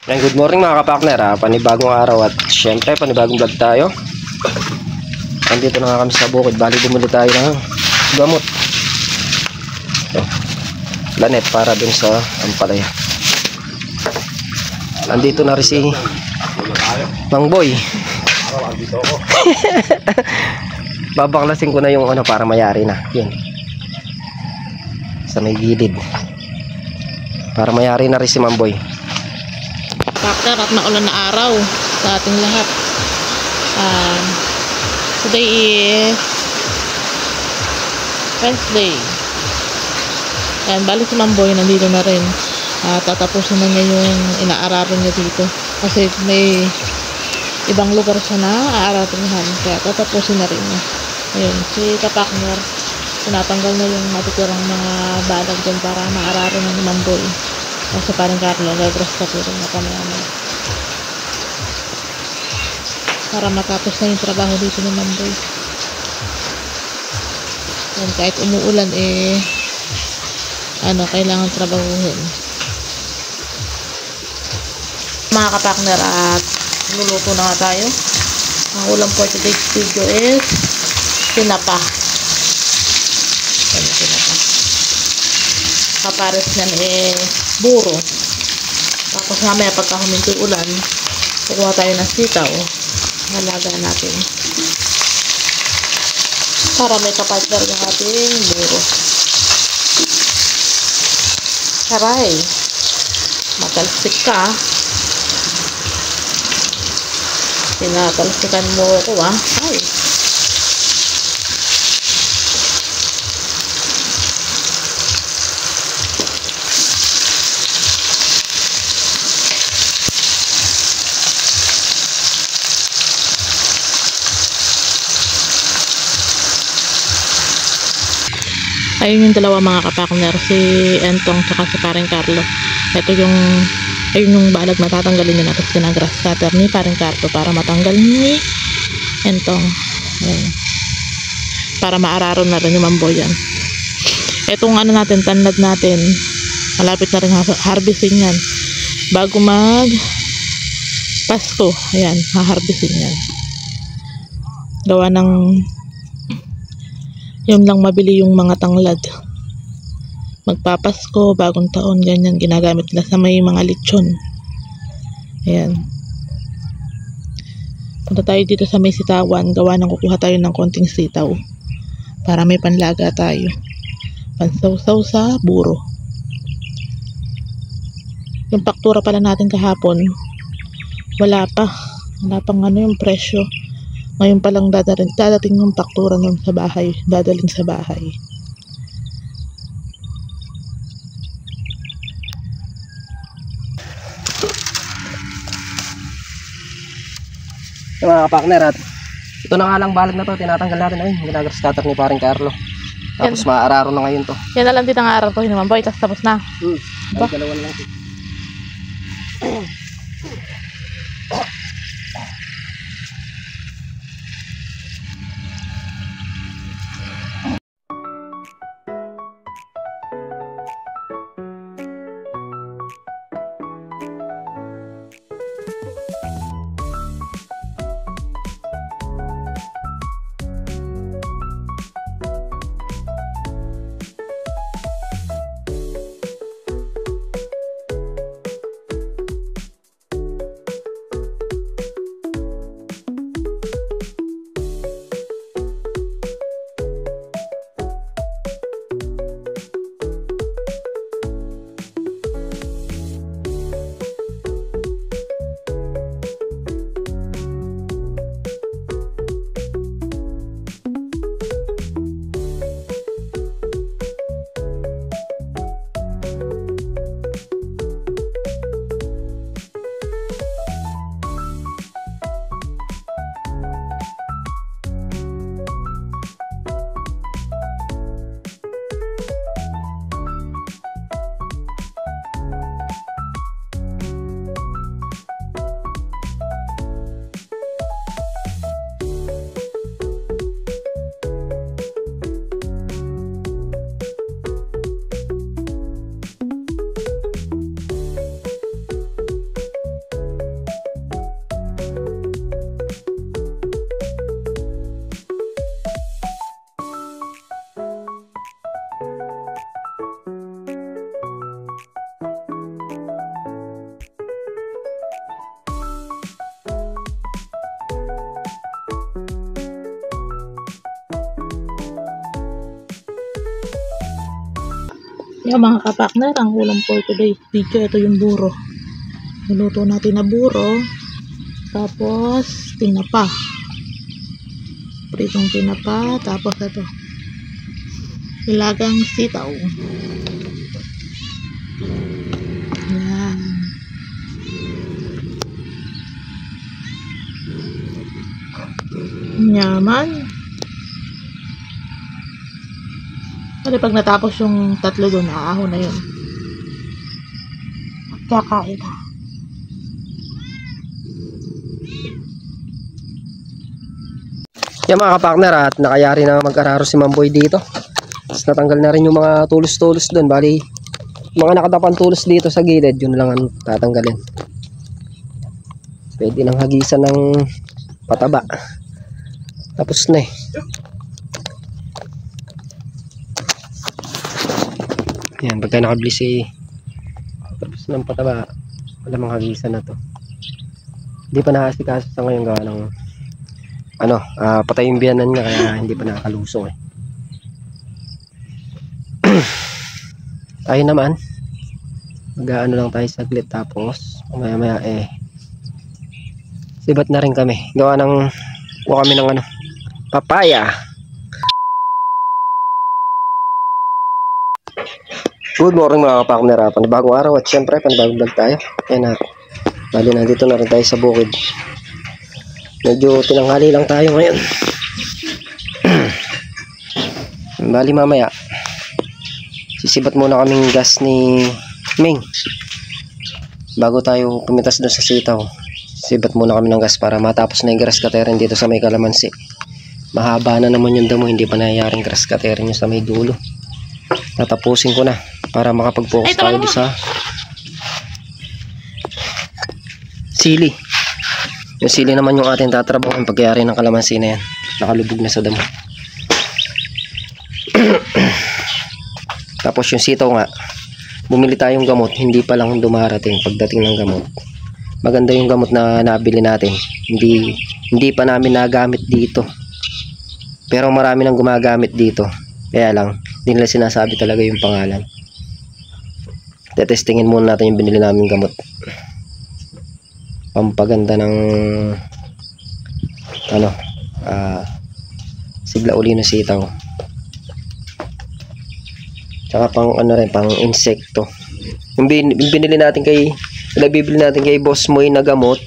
Yan, good morning mga kapakner, panibagong araw at syempre panibagong vlog tayo. Andito na nga kami sa bukid, bali bumili tayo ng gamot. Lanet para dun sa ampalaya. Andito na rin si Mang Boy. Babaklasin ko na yung ano para mayari na. Yun. Sa may gilid. Para mayari na rin si Mang Boy. Factor at maulan na araw sa ating lahat. Today is Wednesday. Ayan, balik si Mamboy nandito na rin. Tatapusin na niya yung inaararan niya dito. Kasi may ibang lugar siya na aararan. Kaya tatapusin na rin niya. Ayun, si kapakner, tinatanggal na yung matitirang mga balag dyan para maararan na ni Mamboy. Kasi parang Carlo, gagras ka pero na kamaya. Para matapos na yung trabaho dito ni Mamboy. Yan, kahit umuulan kailangan trabahuhin. Mga kapakner, at luluto na nga tayo. Ang ulam for today's video is tinapa. Yan, tinapa. Kapares nyan buro. Tapos mamaya pagka huminto yung ulan, kukuha tayo ng sitaw. Halaga natin para may kapartner ng ating buro. Saray, matalsik ka. Tinatalsikan mo ko ay. Ayun yung dalawa mga kapakner, si Entong tsaka si Pareng Carlo. Ito yung balag matatanggalin nyo na. Tapos ginagrass cutter ni Pareng Carlo para matanggal ni Entong. Ayun. Para maararon na rin yung Mamboy yan. Itong natin, tanlad natin, malapit na rin harvesting yan. Bago mag Pasko, ayan, haharvesting yan. Gawa ng yun lang mabili yung mga tanglad. Magpapasko, bagong taon, ganyan ginagamit nila sa may mga lechon. Ayan. Punta tayo dito sa may sitawan, gawa ng kukuha tayo ng konting sitaw para may panlaga tayo. Pansawsaw sa buro. Yung paktura pala natin kahapon, wala pang yung presyo. Ngayon palang dadating yung paktura nun sa bahay, dadaling sa bahay. Yung mga kapakner, at ito na nga lang balag na to, tinatanggal natin. Ayun, ginagrass cutter ni Pareng Carlo. Tapos maaararo na ngayon to. Yan na lang din ang araw ko ni Mamboy, tapos na. Ay, dalawa na lang. Yung mga kapakner, ang ulam for today's video, ito yung buro. Niluto natin na buro. Tapos, tinapa. Pritong tinapa. Tapos ito. Ilagang sitaw. Yan. Yaman. Kasi pag natapos yung tatlo doon, aahon na yun. Kakain na. Yan mga kapakner, at nakayari na mag-araro si Mamboy dito. Tapos natanggal na rin yung mga tulos-tulos doon. Bali, mga nakatapan tulos dito sa gilid, yun lang ang tatanggalin. Pwede nang hagisan ng pataba. Tapos na eh. Yan, pagka nakabili tapos ng pataba, wala mang hagisan na to. Hindi pa nakasikaso sa ngayon gawa ng patay yung biyanan niya, kaya hindi pa nakakalusong eh. Tayo naman, mag-ano lang tayo saglit, tapos maya sibat na rin kami. Gawa ng kuha kami ng papaya. Good morning mga kapakner, panibagong araw at syempre panibagong vlog tayo. Ayan na, bali nandito na rin tayo sa bukid. Medyo tinanghali lang tayo ngayon. Bali mamaya sisibat muna kaming gas ni Ming bago tayo pumitas doon sa sitaw. Sibat muna kami ng gas para matapos na yung grass cutterin dito sa may kalamansi. Mahaba na naman yung damo, hindi pa nayayaring grass cutterin yung sa may dulo. Tatapusin ko na para makapag-focus tayo doon sa sili. Yung sili naman yung ating tatrabaho ang pagyari ng kalamansi na yan. Nakalubog na sa damo. Tapos yung sitaw nga, bumili tayong gamot, hindi pa lang dumarating. Pagdating ng gamot, maganda yung gamot na nabili natin. Hindi pa namin nagamit dito, pero marami nang gumagamit dito. Kaya lang, hindi nila sinasabi talaga yung pangalan. Tetestingin muna natin yung binili namin gamot. Pampaganda ng sigla uli ng sitaw. Tsaka pang pang insekto. Yung binili natin bibili natin kay Boss Moy na gamot,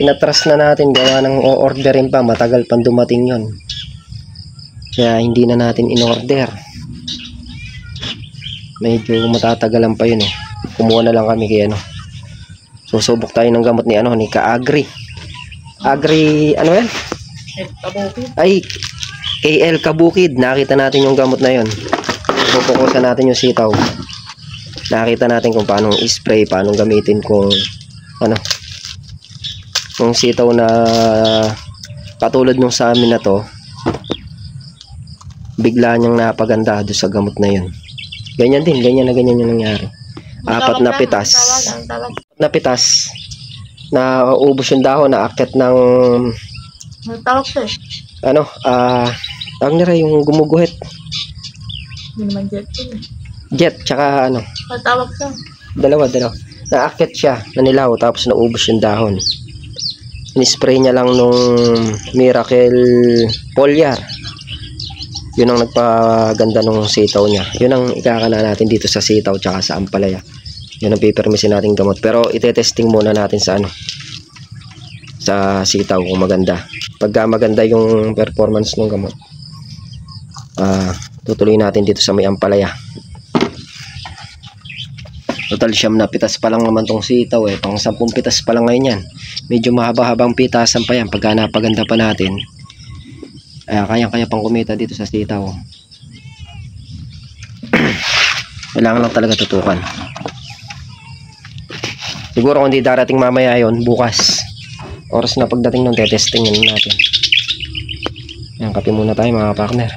inatras na natin, gawa ng o-orderin pa, matagal pang dumating yon. Kaya hindi na natin in-order. Medyo matatagalan pa yun eh. Kumuha na lang kami kay susubok tayo ng gamot ni Ka-Agri. Agri, yan? Ay, KL Kabukid. Nakita natin yung gamot na yun. Pupukusan natin yung sitaw. Nakita natin kung paano i-spray, paano gamitin kung yung sitaw na katulad nung sa amin na to, bigla niyang napaganda doon sa gamot na yun. Ganyan yung nangyari. Apat na pitas na ubos yung dahon, na akit ng Tawag siya tawag nila yung gumuguhit. Hindi naman jet. Jet, tsaka Tawag siya. Dalawa. Naakit siya, nanilaw, tapos naubos yung dahon. Inispray niya lang nung Miracle Foliar. Yun ang nagpaganda nung sitaw niya. Yun ang ikakana natin dito sa sitaw tsaka sa ampalaya. Yun ang pipermisin nating gamot. Pero itetesting muna natin sa sa sitaw kung maganda. Pagka maganda yung performance ng gamot, tutuloy natin dito sa may ampalaya. Total siyam na pitas pa lang naman tong sitaw eh. Pang 10 pitas pa lang ngayon yan. Medyo mahaba-habang pitasan pa yan. Pagka napaganda pa natin, kayang-kaya pang kumita dito sa sitaw. Kailangan lang talaga tutukan. Siguro kung di darating mamaya yon, bukas, oras na pagdating nun, tetestingin natin. Yan, kape muna tayo mga partner.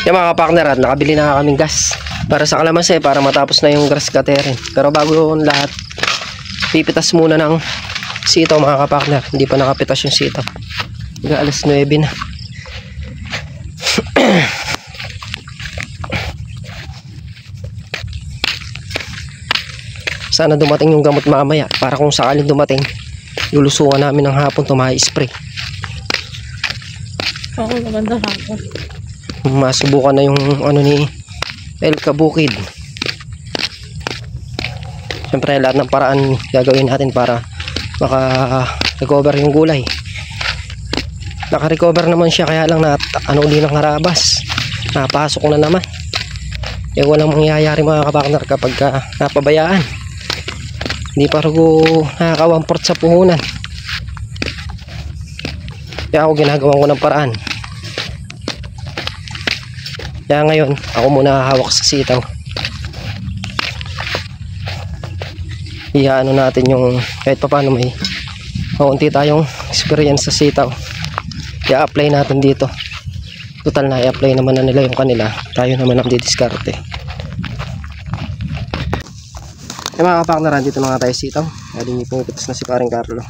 Yan mga partner, at nakabili na kaming gas para sa kalamansi, para matapos na yung grass cutterin. Pero bago yung lahat, pipitas muna ng sitaw mga kapakner. Hindi pa nakapitas yung sitaw. Alas 9 na. Sana dumating yung gamot mamaya para kung sakaling dumating, lulusuan namin ng hapon to ma-spray. Oo, maganda hapon. Masubukan na yung ano ni El Kabukid. Siyempre lahat ng paraan gagawin natin para maka-recover yung gulay. Naka-recover naman siya, kaya lang na ano din ng harabas. Napasok na naman. Eh walang mangyayari mga kapakner kapag napabayaan. Hindi pa rugo nakaka-1/4 sa puhunan. Kaya ako ginagawa ko ng paraan. Kaya ngayon, ako muna hawak sa sitaw. Iyaano natin yung kahit pa paano may kaunti tayong experience sa sitaw. I-apply natin dito. Total na i-apply naman na nila yung kanila. Tayo naman ang didiskarte. Eh mga kapaknaran, dito na nga tayo sitaw. Aling ipupitas na si paring Carlo.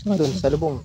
Doon sa lubong.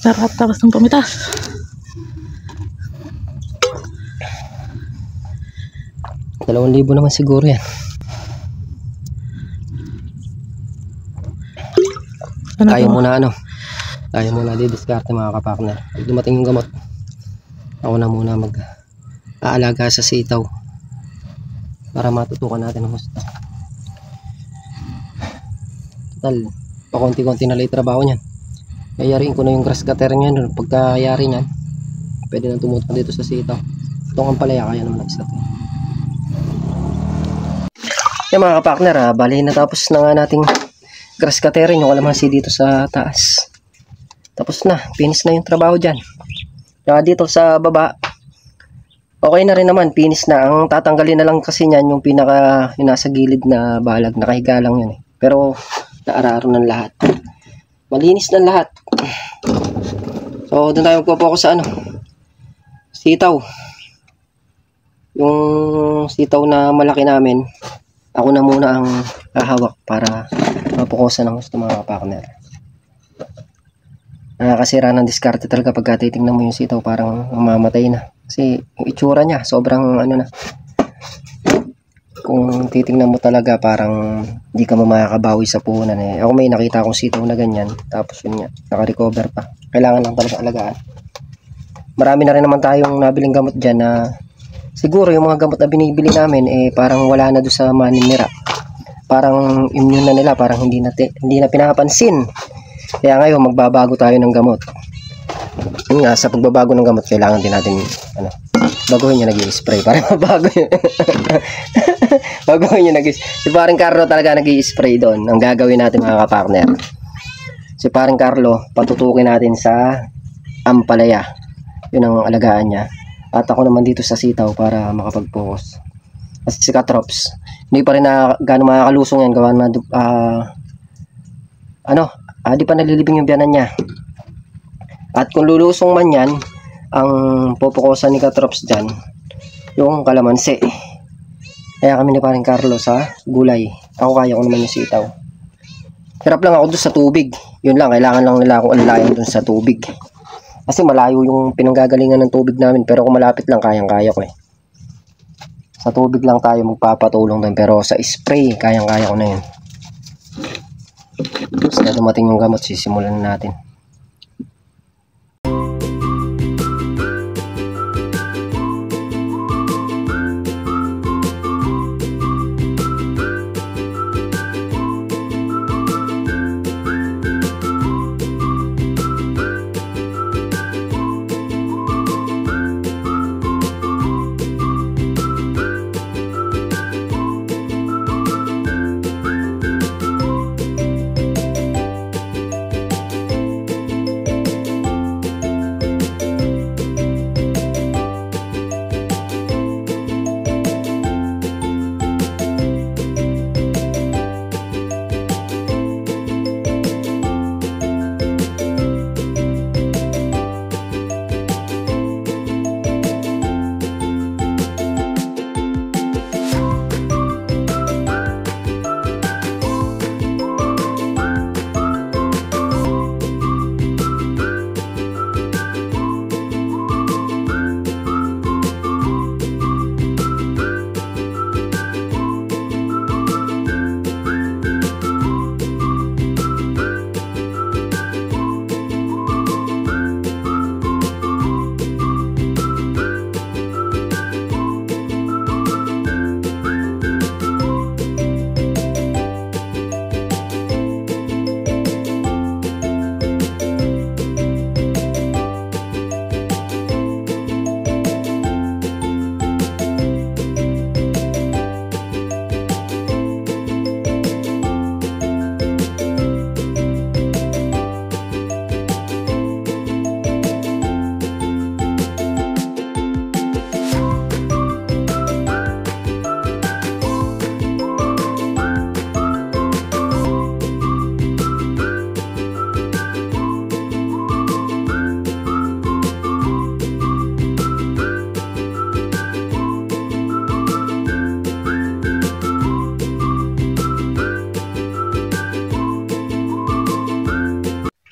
Sarap tapos ng pumitas. $2,000 naman siguro yan. Ano Tayo muna didiskarte mga kapakner. Pag dumating yung gamot, ako na muna mag-aalaga sa sitaw para matutukan natin ang gusto. Total, pakunti-kunti na lang trabaho niyan. Yayariin ko na yung grass cutter niyan. Pagkayari niyan, pwede nang tumutok dito sa sitaw. Itong ang palaya, kaya naman isa to. Yan mga kapakner, bali natapos na nga nating grass cutterin yung kalamansi dito sa taas. Tapos na, finish na yung trabaho dyan. Dito sa baba, okay na rin naman, finish na. Ang tatanggalin na lang kasi niyan yung pinaka yung nasa gilid na balag, nakahiga lang yun eh. Pero naararo ng lahat. Malinis na lahat. So doon tayo magpo-focus sa sitaw. Yung sitaw na malaki namin, ako na muna ang hahawak para mapukusan ng gusto mga partner. Nakakasira ng diskarte talaga pag titingnan mo yung sitaw, parang mamamatay na. Kasi yung itsura niya, sobrang ano na. Kung titingnan mo talaga, parang hindi ka makakabawi sa puhunan eh. Ako may nakita akong sitaw na ganyan, tapos yun nga, naka-recover pa. Kailangan lang talaga alagaan. Marami na rin naman tayong nabiling gamot dyan na siguro yung mga gamot na binibili namin eh parang wala na doon sa maninira. Parang immune na nila, parang hindi na pinapansin. Kaya ngayon magbabago tayo ng gamot. Yun nga, sa pagbabago ng gamot kailangan din natin baguhin yung nag-i-spray para mabago yun. Baguhin yung si Paring Carlo talaga nag-i-spray doon. Ang gagawin natin mga kapartner, si Paring Carlo patutukin natin sa ampalaya. Yun ang alagaan niya. At ako naman dito sa sitaw para makapag-focus. Kasi si Katrops, hindi pa rin na gano'ng makakalusong yan. Gawa na, di pa nalilibing yung biyanan niya. At kung lulusong man yan, ang pupukusan ni Katrops dyan, yung kalamansi. Kaya kami ni Paring Carlo sa gulay. Ako kaya ko naman yung sitaw. Hirap lang ako doon sa tubig. Yun lang, kailangan lang nila akong alalayan doon sa tubig. Kasi malayo yung pinanggagalingan ng tubig namin. Pero kung malapit lang, kayang-kaya ko eh. Sa tubig lang tayo magpapatulong doon. Pero sa spray, kayang-kaya ko na yun. Basta dumating yung gamot, sisimulan na natin.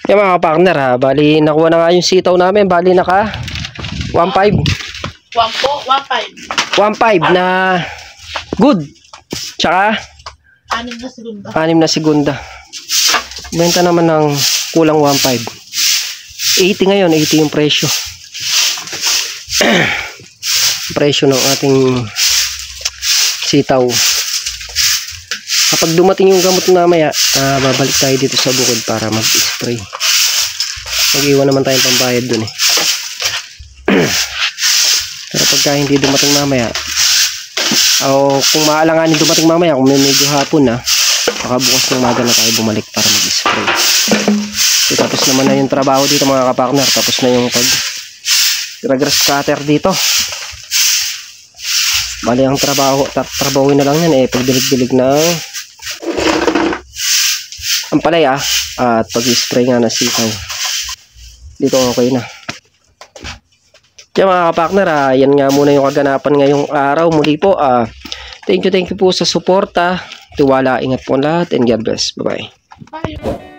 Yan mga partner ha, bali nakuha na nga yung sitaw namin, bali naka 1.5 1.5 na good, tsaka 6 na segunda. Benta naman ng kulang 1.5, 80 ngayon, 80 yung presyo. Presyo ng ating sitaw. Kapag dumating yung gamot mamaya, babalik tayo dito sa bukid para mag-spray. Mag-iwan naman tayong pambayad dun eh. Pero pagka hindi dumating mamaya, o kung maalanganin dumating mamaya, kung may medyo hapon na, baka bukas ng umaga na tayo bumalik para mag-spray. So, tapos naman na yung trabaho dito mga kapartner. Tapos na yung grass cutter dito. Bali ang trabaho na lang yan eh, pagdilig-dilig ng ampalaya at pag-spray nga na sitaw. Dito okay na. Kaya mga kapakner, yan nga muna yung kaganapan ngayong araw. Muli po, thank you po sa suporta. Tiwala, ingat po lahat, and God bless. Bye-bye. Bye.